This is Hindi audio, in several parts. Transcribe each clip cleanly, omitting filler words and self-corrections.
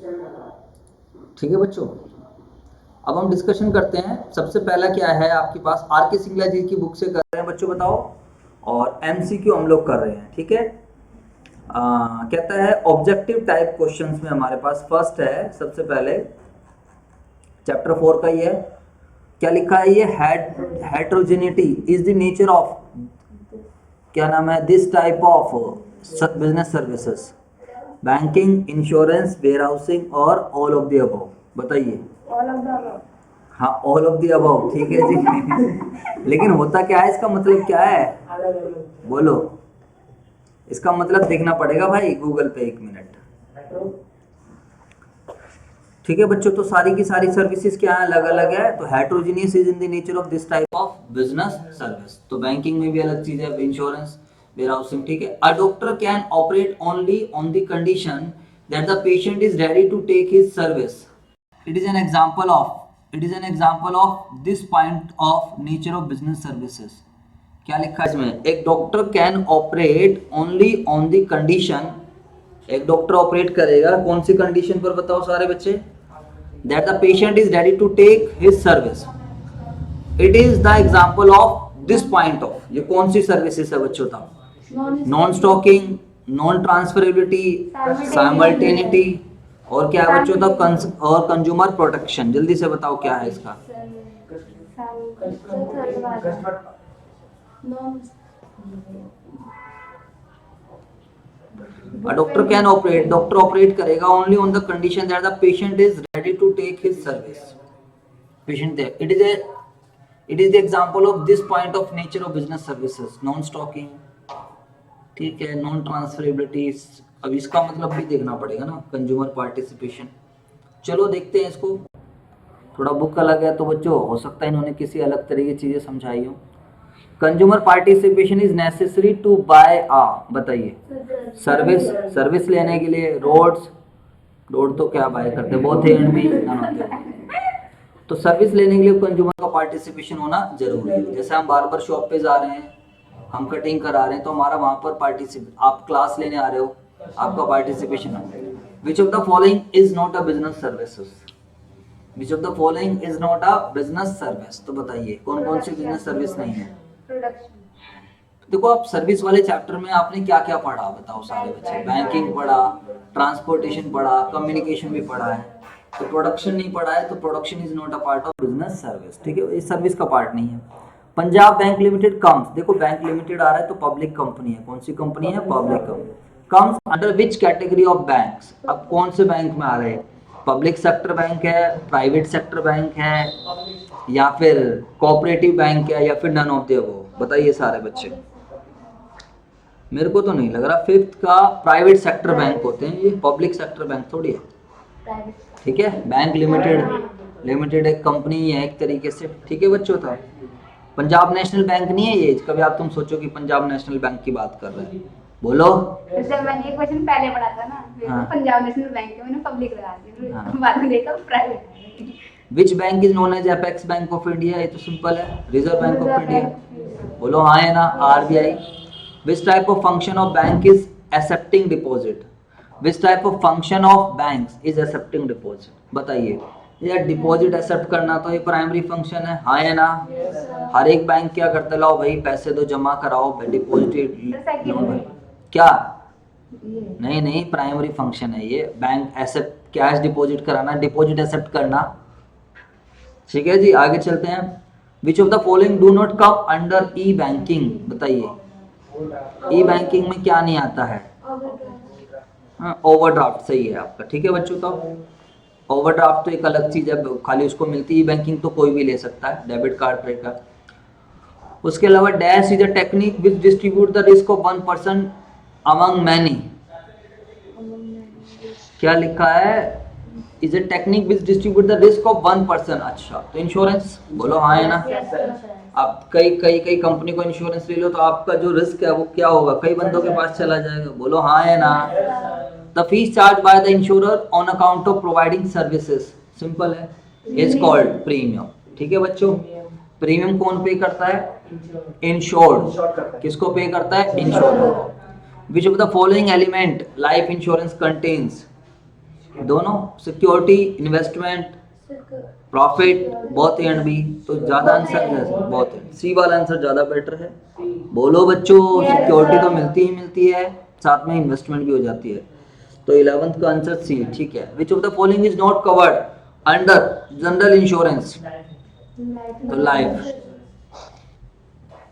ठीक है बच्चों, अब हम डिस्कशन करते हैं। सबसे पहला क्या है आपके पास, आर के सिंगला जी की बुक से कर रहे हैं बच्चों, बताओ, और एमसीक्यू हम लोग कर रहे हैं। ठीक है, कहता है ऑब्जेक्टिव टाइप क्वेश्चंस में हमारे पास फर्स्ट है, सबसे पहले चैप्टर 4 का ही है। क्या लिखा है ये, heterogeneity is the nature of, क्या नाम है, this type of business services, banking, insurance, warehousing और ऑल ऑफ द अबव। बताइए। All of the above. हाँ, ऑल ऑफ द अबव, ठीक है जी। लेकिन होता क्या है, इसका मतलब क्या है, बोलो, इसका मतलब देखना पड़ेगा भाई गूगल पे, 1 मिनट। ठीक है बच्चों, तो सारी की सारी सर्विसेज क्या है, अलग अलग है। तो heterogeneous is in the nature of this type of business service. तो बैंकिंग में भी अलग चीज है, इंश्योरेंस, वेयर हाउसिंग। ठीक है, a doctor can operate only on the condition that the patient is ready to take his service. It is an example of this point of nature of business services. क्या लिखा है इसमें, एक doctor can operate only on the condition, एक डॉक्टर ऑपरेट करेगा कौन सी कंडीशन पर, बताओ सारे बच्चे, that the patient is ready to take his service. It is the example of this point of, ये कौन सी सर्विसेज है बच्चों, था नॉन स्टॉकिंग, नॉन ट्रांसफरेबिलिटी, साइमल्टेनिटी, और क्या है बच्चों था, और कंज्यूमर प्रोटेक्शन। जल्दी से बताओ क्या है इसका। A doctor can operate, doctor operate करेगा only on the condition that the patient is ready to take his service. Patient there, it is the example of this point of nature of business services, non stocking, ठीक है, नॉन ट्रांसफरेबिलिटी। अब इसका मतलब भी देखना पड़ेगा ना, कंज्यूमर पार्टिसिपेशन। चलो देखते हैं इसको, थोड़ा बुक अलग है तो बच्चों हो सकता है इन्होंने किसी अलग तरह की चीजें समझाई हो। Consumer participation is necessary to buy ah, बताइए, सर्विस लेने के लिए। रोड तो क्या बाय करते, बोथ एंड भी तो सर्विस लेने के लिए कंज्यूमर का पार्टिसिपेशन होना जरूरी है। जैसे हम बार्बर शॉप पे जा रहे हैं, हम कटिंग करा रहे हैं, तो हमारा वहां पर पार्टिसिपेट, आप क्लास लेने आ रहे हो, आपका पार्टिसिपेशन है। Which of the following is not a business services, which of the following is not a business service. तो बताइए कौन कौन सी बिजनेस सर्विस नहीं है। देखो, आप सर्विस वाले चैप्टर में आपने क्या क्या पढ़ा, बताओ सारे बच्चे। बैंकिंग पढ़ा, ट्रांसपोर्टेशन पढ़ा, कम्युनिकेशन भी पढ़ा है, तो प्रोडक्शन नहीं पढ़ा है। तो production is not a part of business service. ठीक है, इस सर्विस का पार्ट नहीं है। पंजाब बैंक लिमिटेड कम्स, देखो बैंक लिमिटेड आ रहा है तो पब्लिक कंपनी है, कौन सी कंपनी है, public company. Comes under which category of banks, अब कौन से बैंक में आ रहे हैं, पब्लिक सेक्टर बैंक है, प्राइवेट सेक्टर बैंक है, या फिर कोऑपरेटिव बैंक है, या फिर नन ऑफ द अबव। बताइए सारे बच्चे, मेरे को तो नहीं लग रहा। फिफ्थ का प्राइवेट सेक्टर बैंक होते हैं, ये पब्लिक सेक्टर बैंक थोड़ी है। ठीक है, बैंक लिमिटेड एक कंपनी है एक तरीके से। ठीक है बच्चों, था पंजाब नेशनल बैंक नहीं है ये, कभी आप तुम सोचो कि पंजाब नेशनल बैंक की बात कर रहे हैं, बोलो। जब मैंने ये क्वेश्चन पहले पढ़ा था ना, हाँ। पंजाब नेशनल बैंक है, मैंने पब्लिक लगा दिया, बाद में देखा private. Which bank is known as apex bank of India, ये तो सिंपल है, रिजर्व बैंक ऑफ इंडिया। बोलो हाँ है ना, RBI. Which type of function of bank is accepting deposit, which type of function of banks is accepting deposit. बताइए, यार डिपॉजिट एक्सेप्ट करना तो ये प्राइमरी फंक्शन है, हाँ है ना। हर एक बैंक क्या करता है, लाओ भाई पैसे दो, जमा कराओ, डिपॉजिट क्या, नहीं प्राइमरी फंक्शन है ये, बैंक एक्सेप्ट, कैश डिपॉजिट कराना, डिपॉजिट एक्सेप्ट करना। ठीक है जी, आगे चलते हैं। विच of the following do not come under E banking, बताइए ई बैंकिंग में क्या नहीं आता है, ओवरड्राफ्ट। सही है आपका, ठीक है बच्चों। तो ओवरड्राफ्ट तो एक अलग चीज है, खाली उसको मिलती है। बैंकिंग तो कोई भी ले सकता है, डेबिट कार्ड, क्रेडिट कार्ड। उसके अलावा dash is a technique which distribute the risk of 1% among many. क्या लिखा है, is a technique which distribute the risk of 1%। अच्छा, तो इंश्योरेंस, बोलो हाँ है ना। आप कई कंपनी को इंश्योरेंस ले लो तो आपका जो रिस्क है वो क्या होगा, कई बंदों के पास चला जाएगा, बोलो हाँ है ना। The fees charge by the insurer on account of providing services, simple है, इज कॉल्ड प्रीमियम। ठीक है बच्चों, प्रीमियम कौन पे करता है, इंश्योर्ड। किसको पे करता है, insured. Which of the following element life insurance contains, दोनों, security, investment, profit, both A and B. तो ज्यादा आंसर बोथ ए, सी वाला आंसर ज्यादा बेटर है। बोलो बच्चों, सिक्योरिटी तो मिलती ही मिलती है, साथ में इन्वेस्टमेंट भी हो जाती है। तो 11th का आंसर सी ठीक है। Which of the following is not covered under general insurance? तो life.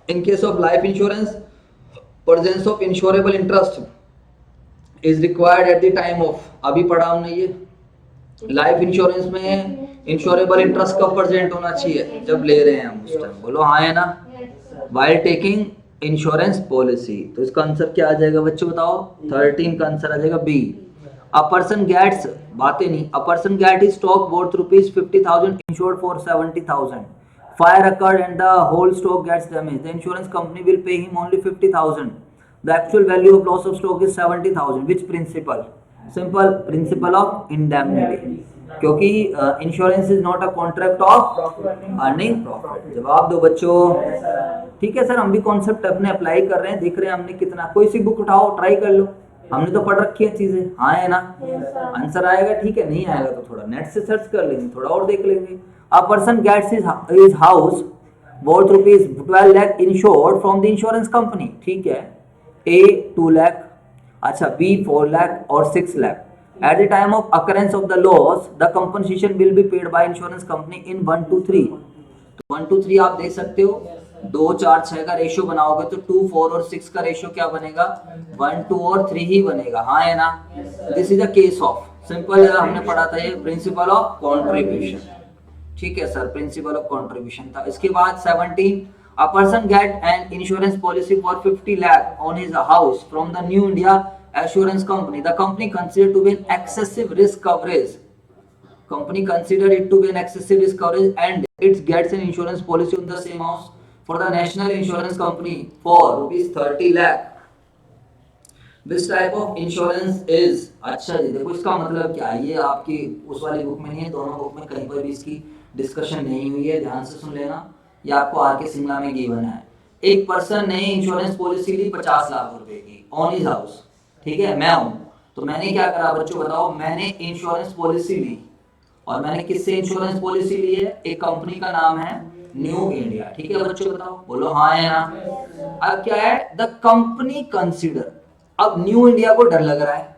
In case of life insurance, presence of insurable interest is required at the time of, अभी पढ़ा हमने ये। लाइफ इंश्योरेंस में इंश्योरेबल इंटरेस्ट कब प्रेजेंट होना चाहिए? जब ले रहे हैं हम उस टाइम। बोलो हाँ है ना? While taking insurance policy. तो इसका आंसर क्या आ जाएगा बच्चों बताओ? 13 का आंसर आ जाएगा बी। अ पर्सन गेट्स, बातें नहीं, अ person get his stock worth ₹50,000 insured for 70,000. Fire occurred and the whole stock gets damaged. The insurance company will pay him only 50,000. The actual value of loss of stock is 70,000. Which principle? Simple, principle of indemnity. क्योंकि insurance is not a contract of earning profit. जवाब दो बच्चों। ठीक है सर, हम भी कॉन्सेप्ट अपने अप्लाई कर रहे हैं, देख रहे हैं हमने कितना। कोई सी बुक उठाओ, ट्राई कर लो, हमने तो पढ़ रखी है चीजें। हाँ है ना? आंसर आएगा ठीक है, नहीं आएगा तो थोड़ा नेट से सर्च कर लेंगे, थोड़ा और देख लेंगे। A person gets his house worth ₹12 lakh insured from the insurance company. ठीक है, A 2 lakh, अच्छा B 4 lakh और 6 lakh. At the time of occurrence of the loss, the compensation will be paid by insurance company in 1 to 3. तो 1 to 3 आप देख सकते हो, 2 4 6 का रेशियो बनाओगे तो 2 4 और 6 का रेशियो क्या बनेगा? 1 2 और 3 ही बनेगा। हाँ है ना? This is a case of, simple है, हमने पढ़ा था ये प्रिंसिपल ऑफ कॉन्ट्रीब्यूशन। ठीक है सर, प्रिंसिपल ऑफ कंट्रीब्यूशन था। इसके बाद 17, a person get an insurance policy for 50 lakh on his house from the New India Assurance Company. The company consider to be an excessive risk coverage, company consider it to be an excessive risk coverage and it gets an insurance policy on the same house for the National Insurance Company for ₹30 lakh. This type of insurance is, अच्छा जी देखो इसका मतलब क्या है, ये आपकी उस वाली बुक में नहीं है, दोनों बुक में कहीं पर भी इसकी डिस्कशन नहीं हुई है, ध्यान से सुन लेना। ये आपको आर के सिंगला में गिवन है। एक पर्सन ने इंश्योरेंस पॉलिसी ली 50 लाख रुपए की ऑन हिज हाउस। ठीक है, मैं हूं, तो मैंने क्या करा बच्चों बताओ? मैंने इंश्योरेंस पॉलिसी ली, और मैंने किससे इंश्योरेंस पॉलिसी ली है? एक कंपनी का नाम है न्यू इंडिया। ठीक है बच्चों बताओ, बोलो हाँ है ना? अब क्या है? द कंपनी कंसीडर, अब न्यू इंडिया को डर लग रहा है,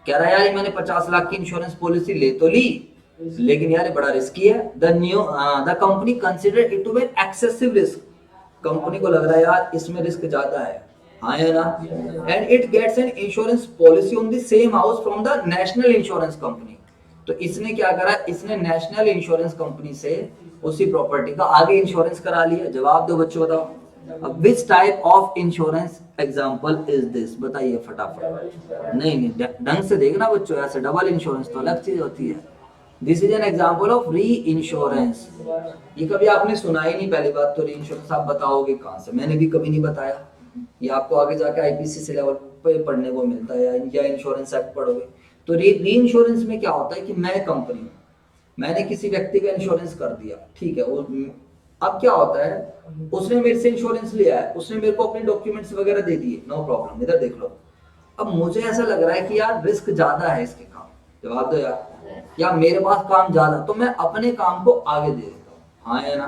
कह रहा है यार मैंने 50 लाख की इंश्योरेंस पॉलिसी ले तो ली, लेकिन यार बड़ा रिस्की है। The company consider it to be excessive risk, company को लग रहा है यार इसमें रिस्क ज्यादा है। हाँ है ना? And it gets an insurance policy on the same house from the National Insurance Company. तो इसने क्या करा? इसने नेशनल इंश्योरेंस कंपनी से उसी प्रॉपर्टी का आगे इंश्योरेंस करा लिया। जवाब दो बच्चों बताओ। अब which type of insurance example is this? बताइए फटाफट। नहीं ढंग से देखना बच्चों, ऐसे डबल इंश्योरेंस तो अलग चीज होती है। This is an example of री इंश्योरेंस। ये कभी आपने सुना ही नहीं, पहली बात तो री इंश्योरेंस आप बताओगे कहां से? मैंने भी कभी नहीं बताया। ये आपको आगे जाके आईपीसीसी लेवल पे पढ़ने को मिलता है, या इंश्योरेंस एक्ट पढ़ोगे। तो री इंश्योरेंस में क्या होता है कि मैं कंपनी हूं, मैंने किसी व्यक्ति का इंश्योरेंस कर दिया, ठीक है, वो अब क्या होता है? उसने मेरे से इंश्योरेंस लिया है, उसने मेरे को अपने डॉक्यूमेंट्स वगैरह दे दिए, नो प्रॉब्लम, इधर देख लो। अब मुझे ऐसा लग रहा है कि यार रिस्क ज्यादा है इसके काम, जवाब दो यार, या मेरे पास काम ज्यादा, तो मैं अपने काम को आगे दे देता हूँ। हाँ है ना?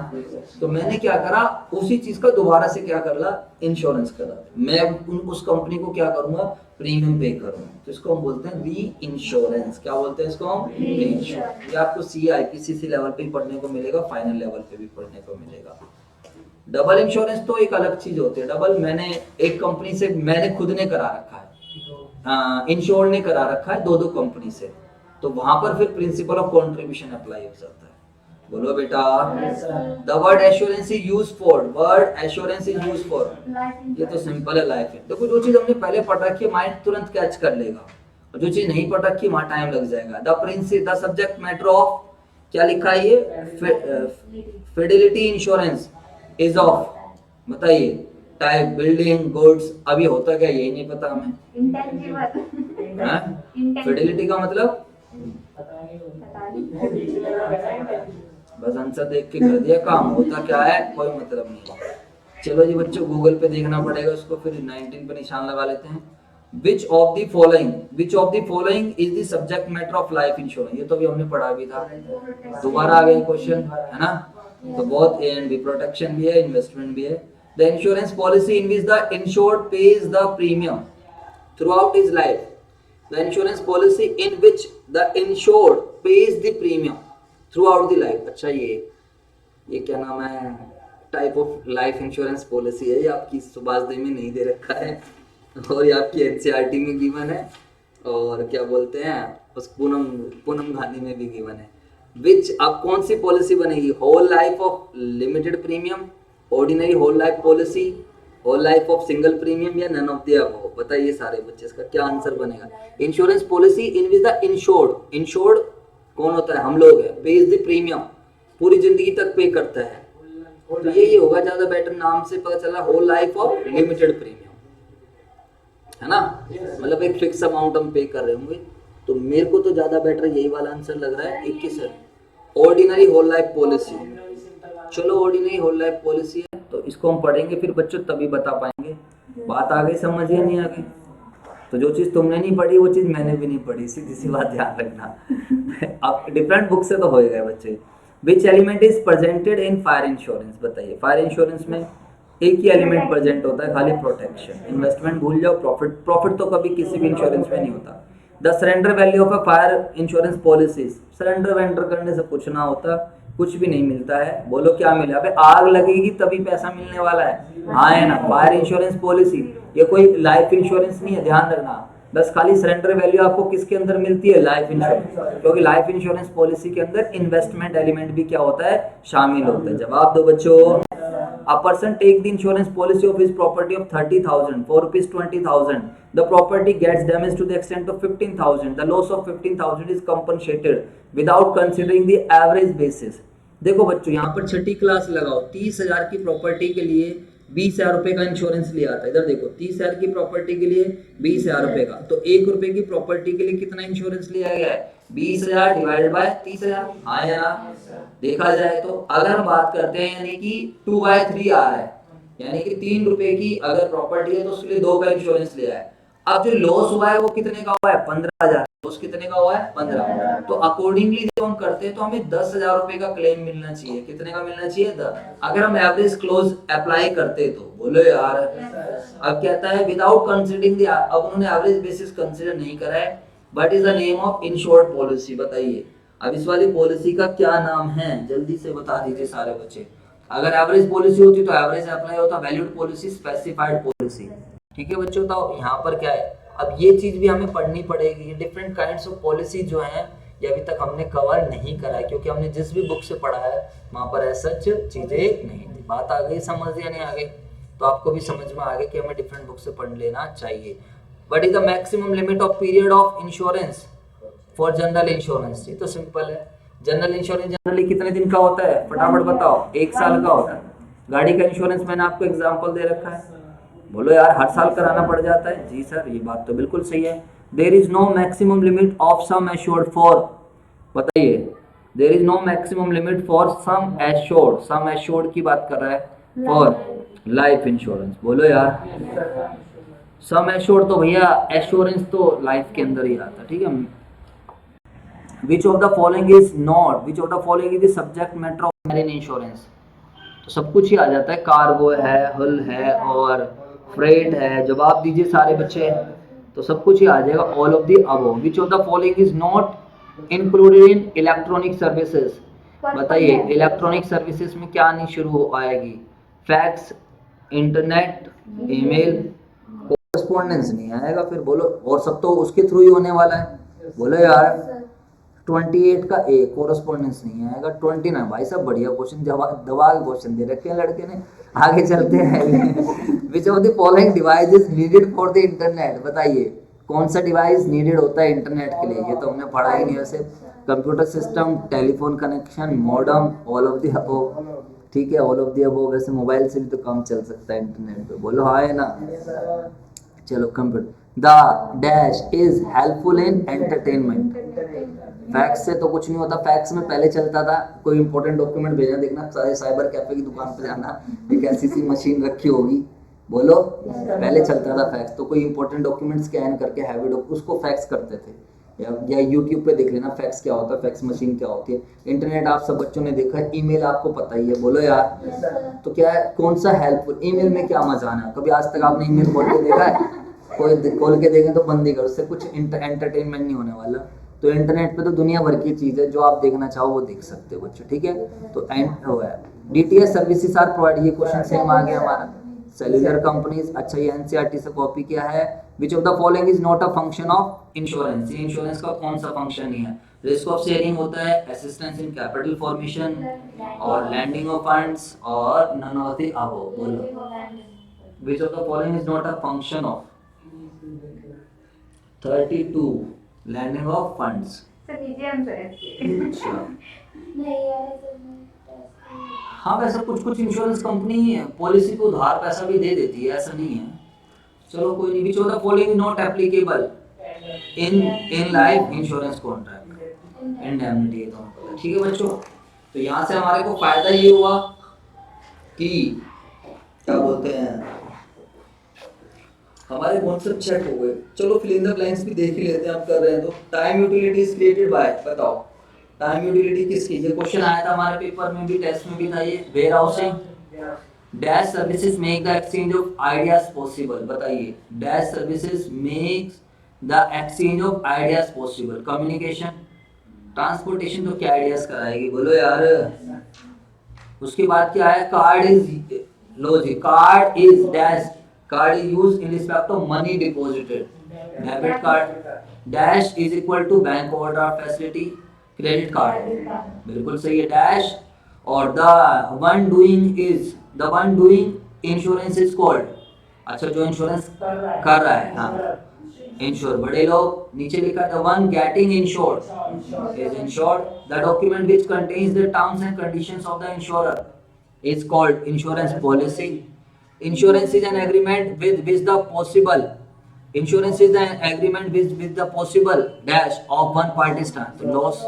तो मैंने क्या करा? उसी चीज का दोबारा से क्या कर ला? इंश्योरेंस करा। मैं उस कंपनी को क्या करूंगा? प्रीमियम पे करूंगा। तो इसको हम बोलते हैं री इंश्योरेंस। क्या बोलते हैं इसको हम? री इंश्योरेंस। ये आपको सी आईपीसीसी लेवल पे पढ़ने को मिलेगा, फाइनल लेवल पे भी पढ़ने को मिलेगा। डबल इंश्योरेंस तो एक अलग चीज होती है। डबल मैंने एक कंपनी से, मैंने खुद ने करा रखा है, इंश्योर ने करा रखा है दो कंपनी से, तो वहां पर फिर प्रिंसिपल ऑफ कंट्रीब्यूशन अप्लाई हो जाता है। बोलो बेटा। The word assurance is used for, word assurance is used for, ये तो सिंपल है, लाइफ है। देखो जो चीज हमने पहले पढ़ रखी है माइंड तुरंत कैच कर लेगा, और जो चीज नहीं पढ़ रखी वहां टाइम लग जाएगा। द सब्जेक्ट मैटर ऑफ, क्या लिखा है ये? फिडेलिटी इंश्योरेंस इज ऑफ, बताइए, टाइप, बिल्डिंग, गुड्स। अभी होता क्या यही नहीं पता हमें। फिडेलिटी का मतलब बस आंसर देख के कर दिया काम, होता क्या है कोई मतलब नहीं। चलो जी बच्चों, गूगल पे देखना पड़ेगा उसको, फिर 19 पे निशान लगा लेते हैं। विच of the following is the subject matter of life insurance, ये तो भी हमने पढ़ा भी था, दोबारा आ गया क्वेश्चन, है ना। तो बहुत ए एंड बी, प्रोटेक्शन भी है, इन्वेस्टमेंट भी है। The insurance policy in which the insured page the premium through out his life, the insurance policy in which the insured page the premium through out the life. अच्छा, ये क्या नाम है, type of life insurance policy है, ये आपकी सुभाषदेव में नहीं दे रखा है और ये आपकी एनसीईआरटी में गिवन है, और क्या बोलते हैं उस पूनम गांधी में भी गिवन है। विच अब कौन सी पॉलिसी बनेगी, whole life of limited premium, ordinary whole life policy, whole life of single premium, या नन ऑफ द अबव। बताइए सारे बच्चे, इसका क्या आंसर बनेगा। Insurance policy in which the insured कौन होता है, हम लोग है, पेज द प्रीमियम, पूरी जिंदगी तक पे करता है, तो ये होगा ज्यादा बेटर, नाम से पता चला whole life of limited premium, है ना, मतलब एक फिक्स अमाउंट हम पे कर रहे होंगे। तो मेरे को तो ज्यादा बेटर यही वाला आंसर लग रहा है 21 है, ऑर्डिनरी होल लाइफ पॉलिसी। चलो ऑर्डिनरी होल लाइफ पॉलिसी है, तो इसको हम पढ़ेंगे फिर बच्चों, तभी बता पाएंगे। बात आ गई समझ, या नहीं आ गई? तो जो चीज तुमने नहीं पढ़ी वो चीज मैंने भी नहीं पढ़ी, सीधी सी बात ध्यान रखना। अब डिफरेंट बुक से तो हो गए बच्चे। Which element is presented in fire insurance, बताइए। फायर इंश्योरेंस में एक ही एलिमेंट प्रेजेंट होता है, खाली प्रोटेक्शन। इन्वेस्टमेंट भूल जाओ, प्रॉफिट तो कभी किसी भी इंश्योरेंस में नहीं होता। The surrender value of a fire insurance policy, surrender vendor करने से कुछ ना होता, कुछ भी नहीं मिलता है। बोलो क्या मिला, अबे आग लगेगी तभी पैसा मिलने वाला है, हाँ है ना। फायर इंश्योरेंस पॉलिसी ये कोई लाइफ इंश्योरेंस नहीं है, ध्यान रखना। बस खाली सरेंडर वैल्यू आपको किसके अंदर मिलती है, लाइफ इंश्योरेंस, क्योंकि लाइफ इंश्योरेंस पॉलिसी के अंदर इन्वेस्टमेंट एलिमेंट भी क्या होता है, शामिल होता है। जवाब दो बच्चों। A person take the insurance policy of his property of 30,000 for rupees 20,000. The property gets damaged to the extent of 15,000. The loss of 15,000 is compensated without considering the average basis. देखो बच्चों, यहाँ पर छठी क्लास लगाओ। 30,000 की प्रॉपर्टी के लिए 20,000 रुपए का इंश्योरेंस लिया था। इधर देखो, 30,000 की प्रॉपर्टी के लिए 20,000 रुपए का, तो 1 रुपए की प्रॉपर्टी के लिए कितना इंश्योरेंस लिया गया है, 20,000 डिवाइडेड बाय 30,000। हाँ या ना, देखा जाए तो अगर हम बात करते हैं यानी कि 2/3 आ रहा है, यानी कि 3 रुपए की अगर प्रॉपर्टी है तो उसके लिए 2 का इंश्योरेंस लिया है। अब जो लॉस हुआ है वो कितने का हुआ है, 15,000। लॉस कितने का हुआ है, 15। तो अकॉर्डिंगली जब हम करते हैं तो हमें 10,000 रुपए का क्लेम मिलना चाहिए। कितने का मिलना चाहिए, 10। अगर हम एवरेज क्लोज अप्लाई करते तो बोलो यार। अब कहता है विदाउट कंसीडरिंग द, अब उन्होंने एवरेज बेसिस कंसीडर नहीं करा है। What is the name of insured policy, बताइए। अब इस वाली पॉलिसी का क्या नाम है, जल्दी से बता दीजिए सारे बच्चे। अगर एवरेज पॉलिसी होती तो एवरेज अप्लाई होता, वैल्यूड पॉलिसी, स्पेसिफाइड पॉलिसी। ठीक है बच्चों, तो यहाँ पर क्या है, अब ये चीज भी हमें पढ़नी पड़ेगी। ये डिफरेंट काइंड्स ऑफ पॉलिसी जो है ये अभी तक हमने कवर नहीं करा है, क्योंकि हमने जिस भी बुक से पढ़ा है वहां पर ऐसा चीजें नहीं थी। बात आ गई समझ, या नहीं आ गई? तो आपको भी समझ में आ गया कि हमें डिफरेंट बुक से पढ़ लेना चाहिए। What is the maximum limit of period of insurance for general insurance? ये तो सिंपल है। जनरल इंश्योरेंस जनरली कितने दिन का होता है, फटाफट बताओ। 1 साल का होता है। गाड़ी का इंश्योरेंस मैंने आपको एग्जांपल दे रखा है, बोलो यार हर साल कराना पड़ जाता है। जी सर, ये बात तो बिल्कुल सही है। There is no maximum limit of sum assured for, बताइए। There is no maximum limit for sum assured, sum assured की बात कर रहा है, फॉर लाइफ इंश्योरेंस। बोलो यार, सम एश्योर्ड तो भैया एश्योरेंस तो लाइफ के अंदर ही आता है, ठीक है। Which of the following is not, which of the following is the subject matter of marine insurance? तो सब कुछ ही आ जाता है, कार्गो है, हल है और फ्रेट है। जवाब दीजिए सारे बच्चे, तो सब कुछ ही आ जाएगा, all of the above. Which of the following is not included in electronic services? बताइए, इलेक्ट्रॉनिक सर्विसेज में क्या नहीं शुरू आएगी, फैक्स, इंटरनेट, ईमेल, कोरेस्पोंडेंस नहीं आएगा। फिर बोलो, और सब तो उसके थ्रू ही होने वाला है। बोलो यार, 28 का ए, कोरेस्पोंडेंस नहीं आएगा। 29 भाई साहब बढ़िया क्वेश्चन, दबा के क्वेश्चन दे रखे हैं लड़के ने। आगे चलते हैं। विच of the following device is needed for the internet? बताइए कौन सा डिवाइस नीडेड होता है इंटरनेट के लिए? ये तो हमने पढ़ा ही नहीं वैसे। Computer system, telephone connection, modem, all of the above. ठीक है, ऑल ऑफ द अबव। वैसे मोबाइल से भी तो काम चल सकता है इंटरनेट पे, बोलो हाँ है ना। चलो, computer. The dash is helpful in entertainment. Fax से तो कुछ नहीं होता। फैक्स में पहले चलता था, कोई इंपॉर्टेंट डॉक्यूमेंट भेजना, देखना सारे साइबर कैफे की दुकान पे जाना, एक ऐसी सी मशीन रखी होगी, बोलो पहले चलता था फैक्स, तो कोई इंपॉर्टेंट डॉक्यूमेंट स्कैन करके हैवी उसको फैक्स करते थे, या यूट्यूब पे देख लेना फैक्स क्या होता है, फैक्स मशीन क्या होती है। इंटरनेट आप सब बच्चों ने देखा है, ईमेल आपको पता ही है, बोलो यार। तो क्या है, कौन सा हेल्पफुल, ईमेल में क्या मजा आना, कभी आज तक आपने ईमेल खोल के देखा है? कोई खोल के देखें तो बंद ही करो, उससे कुछ एंटरटेनमेंट नहीं होने वाला। तो इंटरनेट पे तो दुनिया भर की चीज़ है, जो आप देखना चाहो वो देख सकते हो बच्चों, ठीक है। तो एंड हो है डीटीएस सर्विसेज आर प्रोवाइड, ये क्वेश्चन सेम आ गया हमारा। सेल्युलर कंपनीज, अच्छा ये एनसीईआरटी से कॉपी किया है। Which of the following is not a function of insurance, insurance का कौन सा फंक्शन नहीं है? रिस्क ऑफ शेयरिंग होता है, असिस्टेंस इन कैपिटल फॉर्मेशन, और लैंडिंग ऑफ फंड्स, और नन ऑफ द अबव। बोलो which of the following is not a function of 32 lending of funds. Sir लीजिए आंसर। अच्छा नहीं यार हाँ, वैसे कुछ कुछ इंश्योरेंस कंपनी पॉलिसी को उधार पैसा भी दे देती है, ऐसा नहीं है। चलो कोई नहीं। विच of the following not applicable in life insurance contract, indemnity, तो पता है। ठीक है बच्चों, तो यहाँ से हमारे को फायदा ये हुआ कि क्या बोलते हैं, हमारे कॉन्सेप्ट चेक हो गए। चलो फिल इन द ब्लैंक्स भी देख ही लेते हैं, आप कर रहे हैं तो। Time utility is created by, बताओ टाइम यूटिलिटी किसकी? ये क्वेश्चन आया था हमारे पेपर में भी, टेस्ट में भी था ये। Warehousing dash services make the exchange of ideas possible, बताइए dash services makes the exchange of ideas possible. Communication, transportation तो क्या आइडियाज कराएगी, बोलो यार। उसके बाद क्या है, कार्ड इज, लो जी, card is dash, card is used in respect of money deposited, debit card. Dash is equal to bank overdraft facility, credit card, बिल्कुल सही है डैश। और the one doing insurance is called, अच्छा जो इंश्योरेंस कर रहा है, हाँ इंश्योर, बड़े लोग। नीचे लिखा the one getting insured is insured. The document which contains the terms and conditions of the insurer is called insurance policy. Insurance is an agreement with which the possible, insurance is an agreement with the possible dash of one party stand, तो लॉस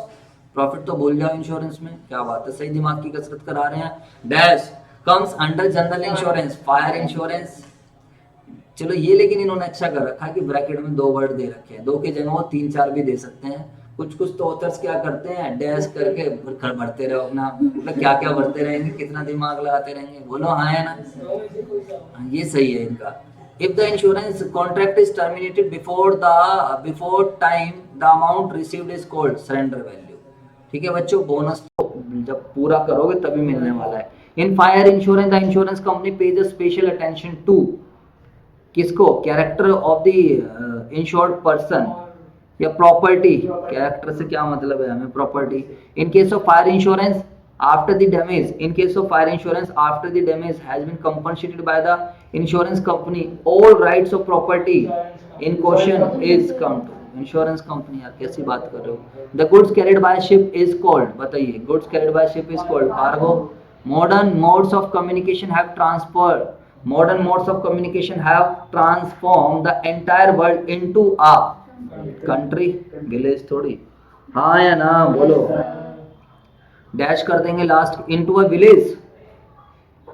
प्रॉफिट तो भूल जाओ इंश्योरेंस में, क्या बात है, सही दिमाग की कसरत करा रहे हैं। Dash comes under general insurance, fire insurance. चलो ये लेकिन इन्होंने अच्छा कर रखा है कि ब्रैकेट में 2 वर्ड दे रखे हैं, 2 की जगह वो 3-4 भी दे सकते हैं। कुछ कुछ तो ऑथर्स क्या करते हैं, डैश करके भरते रहो अपना, मतलब क्या क्या भरते रहेंगे, कितना दिमाग लगाते रहेंगे, बोलो हाँ है ना, ये सही है इनका। If the insurance contract is terminated before time the amount received is called surrender value. ठीक है बच्चों, बोनस तो जब पूरा करोगे तभी मिलने वाला है। In fire insurance the insurance company pays a special attention to, किसको, character of the insured person या प्रॉपर्टी। कैरेक्टर से क्या मतलब है हमें, property. In case of fire insurance after the damage, in case of fire insurance after the damage has been compensated by the insurance company all rights of property in question is come to insurance company. यार कैसी बात कर रहे हो। The goods carried by ship is called, बताइए goods carried by ship is called cargo. Modern modes of communication have transferred, modern modes of communication have transformed the entire world into a country, village थोड़ी, हाँ या ना बोलो। डैश कर देंगे लास्ट, into a village,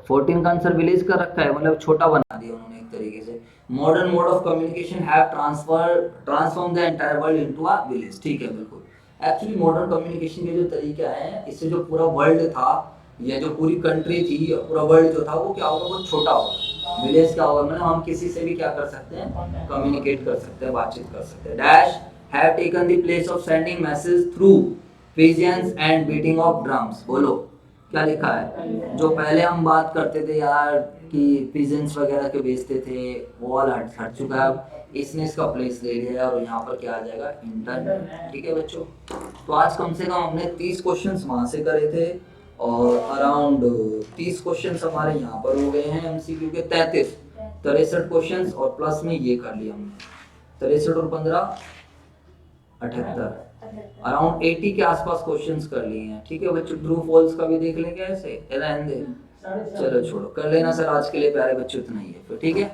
14 का आंसर विलेज का रखा है, मतलब छोटा बना दिया उन्होंने एक तरीके से। Modern mode of communication have transform the entire world into a village. ठीक है बिल्कुल, एक्चुअली मॉडर्न कम्युनिकेशन के जो तरीके हैं, इससे जो पूरा वर्ल्ड था या जो पूरी कंट्री थी, पूरा वर्ल्ड जो था वो क्या होगा, बहुत छोटा होगा। विलेज क्या होगा, मतलब हम किसी से भी क्या कर सकते हैं, कम्युनिकेट कर सकते हैं, बातचीत कर सकते हैं। Dash have taken the place of sending message through pigeons and beating of drums. बोलो क्या लिखा है, जो पहले हम बात करते थे यार कि पिजन्स वगैरह के भेजते थे, वो वाला हट चुका है, इसने इसका प्लेस ले लिया है और यहाँ पर क्या आ जाएगा, इंटरनेट। ठीक है बच्चों, तो आज कम से कम हमने 30 क्वेश्चंस वहाँ से करे थे और अराउंड 30 क्वेश्चंस हमारे यहाँ पर हो गए हैं एमसीक्यू के 63 क्वेश्चंस, और प्लस में ये कर लिया हमने 63 और 15 78, अराउंड 80 के आसपास क्वेश्चंस कर लिए हैं। ठीक है बच्चों, ट्रू फॉल्स का भी देख लेंगे ऐसे, रहने दे, चलो छोड़ो, कर लेना सर आज के लिए प्यारे बच्चों इतना ही है फिर। ठीक है।